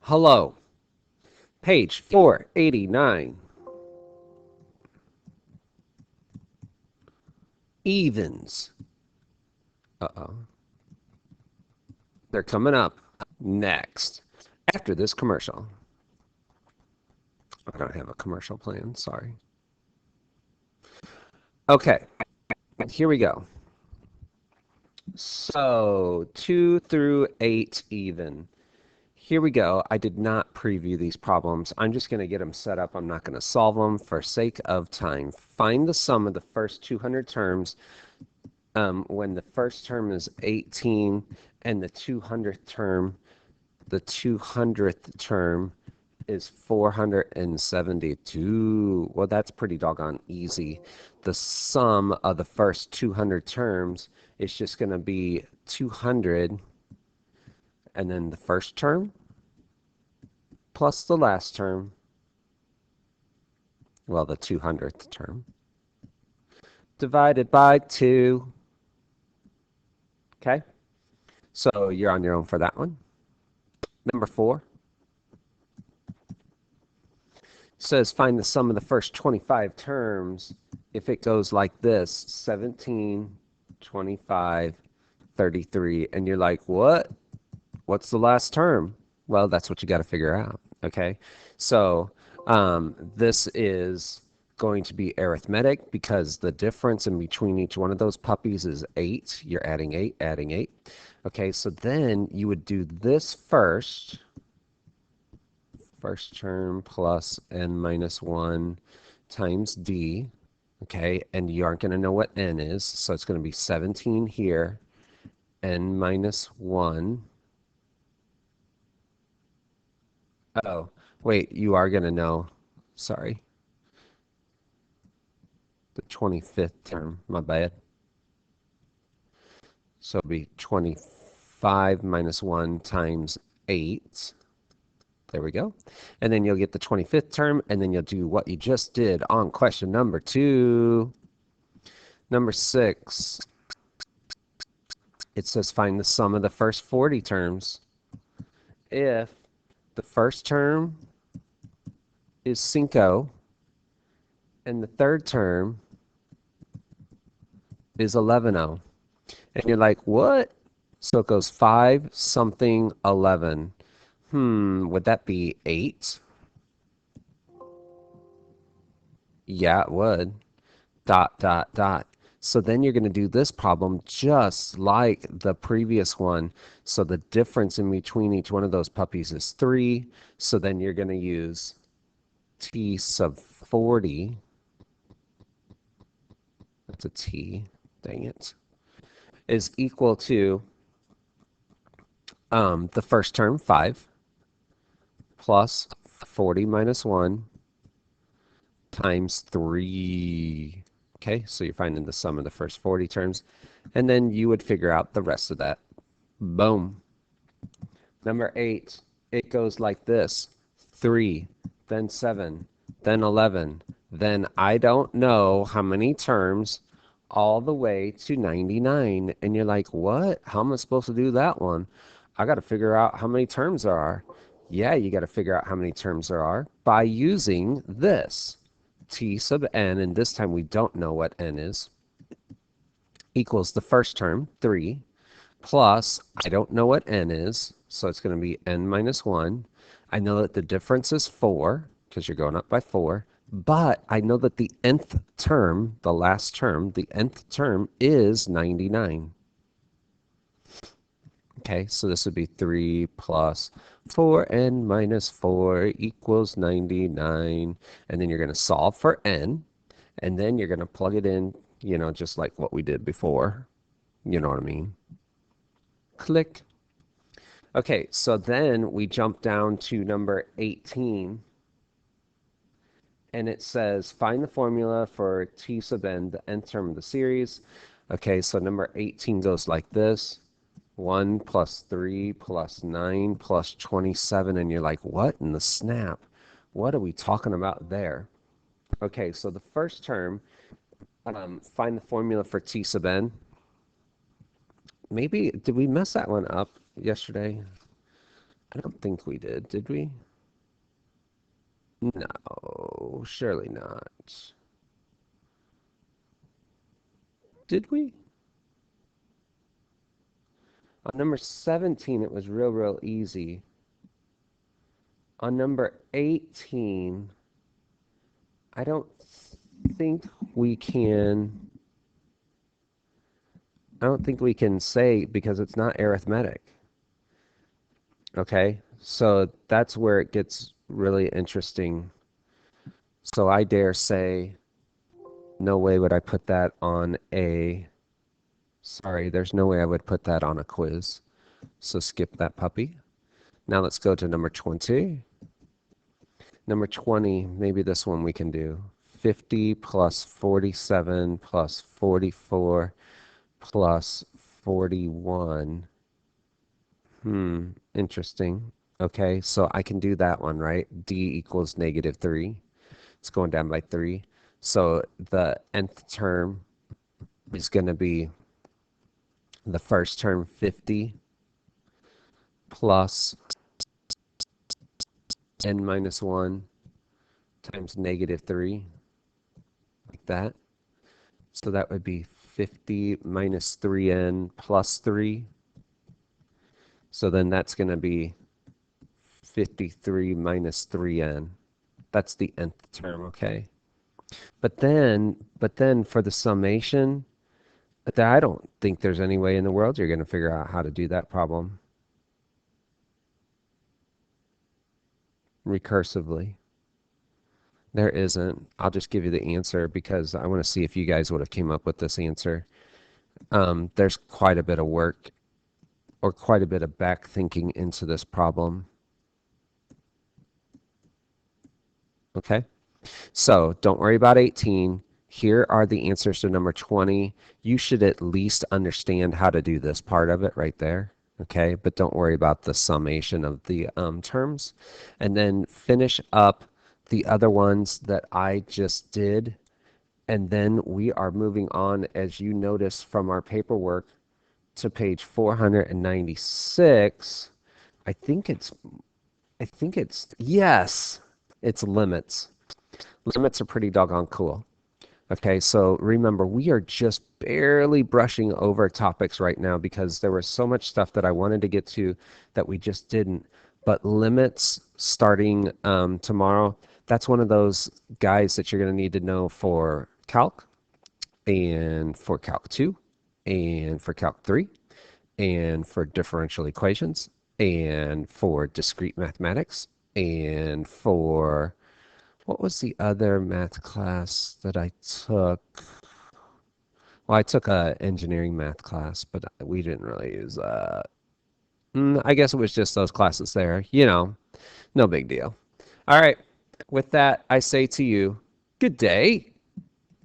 Hello, page 489. Evens. Uh-oh. They're coming up next after this commercial. I don't have a commercial plan, sorry. Okay, here we go. So 2 through 8 even. Here we go. I did not preview these problems. I'm just going to get them set up. I'm not going to solve them for sake of time. Find the sum of the first 200 terms when the first term is 18 and the 200th term is 472. Well, that's pretty doggone easy. The sum of the first 200 terms is just going to be 200 and then the first term plus the last term, well, the 200th term, divided by 2. Okay? So you're on your own for that one. Number 4 says find the sum of the first 25 terms if it goes like this, 17, 25, 33. And you're like, what? What's the last term? Well, that's what you got to figure out. Okay? So this is going to be arithmetic because the difference in between each one of those puppies is 8. You're adding 8, adding 8. Okay, so then you would do this first. First term plus n minus 1 times d. Okay, and you aren't going to know what n is, so it's going to be 17 here, n minus 1. Oh, wait, you are going to know, sorry, the 25th term, my bad. So it'll be 25 minus 1 times 8. There we go. And then you'll get the 25th term, and then you'll do what you just did on question number 2. Number 6. It says find the sum of the first 40 terms. If the first term is 5 and the third term is 11. And you're like, what? So it goes 5 something 11. Would that be 8? Yeah, it would. Dot, dot, dot. So then you're going to do this problem just like the previous one. So the difference in between each one of those puppies is 3. So then you're going to use t sub 40. That's a t. Dang it. Is equal to the first term, 5, plus 40 minus 1 times 3. Okay, so you're finding the sum of the first 40 terms, and then you would figure out the rest of that. Boom. Number 8, it goes like this. 3, then 7, then 11, then I don't know how many terms all the way to 99. And you're like, what? How am I supposed to do that one? I got to figure out how many terms there are. Yeah, you got to figure out how many terms there are by using this. T sub n, and this time we don't know what n is, equals the first term, 3, plus, I don't know what n is, so it's going to be n minus 1. I know that the difference is 4, because you're going up by 4, but I know that the nth term, the last term, the nth term is 99. Okay, so this would be 3 plus 4n minus 4 equals 99. And then you're going to solve for n, and then you're going to plug it in, you know, just like what we did before. You know what I mean? Click. Okay, so then we jump down to number 18. And it says, find the formula for t sub n, the nth term of the series. Okay, so number 18 goes like this. 1 plus 3 plus 9 plus 27. And you're like, what in the snap? What are we talking about there? Okay, so the first term, find the formula for t sub n. Maybe, did we mess that one up yesterday? I don't think we did. Did we? No, surely not. Did we? On number 17, it was real easy. On number 18, I don't think we can. I don't think we can say because it's not arithmetic. Okay, so that's where it gets really interesting. So I dare say, no way would I put that on a. Sorry, there's no way I would put that on a quiz. So skip that puppy. Now let's go to number 20. Number 20, maybe this one we can do. 50 plus 47 plus 44 plus 41. Interesting. Okay, so I can do that one, right? D equals negative 3. It's going down by 3. So the nth term is going to be the first term 50 plus n minus 1 times negative 3, like that. So that would be 50 minus 3n plus 3. So then that's going to be 53 minus 3n. That's the nth term, okay? But then for the summation, I don't think there's any way in the world you're going to figure out how to do that problem recursively. There isn't. I'll just give you the answer because I want to see if you guys would have came up with this answer. There's quite a bit of work or quite a bit of back thinking into this problem. Okay, so don't worry about 18. Here are the answers to number 20. You should at least understand how to do this part of it right there. Okay, but don't worry about the summation of the terms. And then finish up the other ones that I just did. And then we are moving on, as you notice from our paperwork, to page 496. Yes, it's limits. Limits are pretty doggone cool. Okay, so remember, we are just barely brushing over topics right now because there was so much stuff that I wanted to get to that we just didn't. But limits starting tomorrow, that's one of those guys that you're going to need to know for calc and for calc 2 and for calc 3 and for differential equations and for discrete mathematics and for what was the other math class that I took? Well, I took a engineering math class, but we didn't really use that. I guess it was just those classes there. No big deal. All right. With that, I say to you, good day.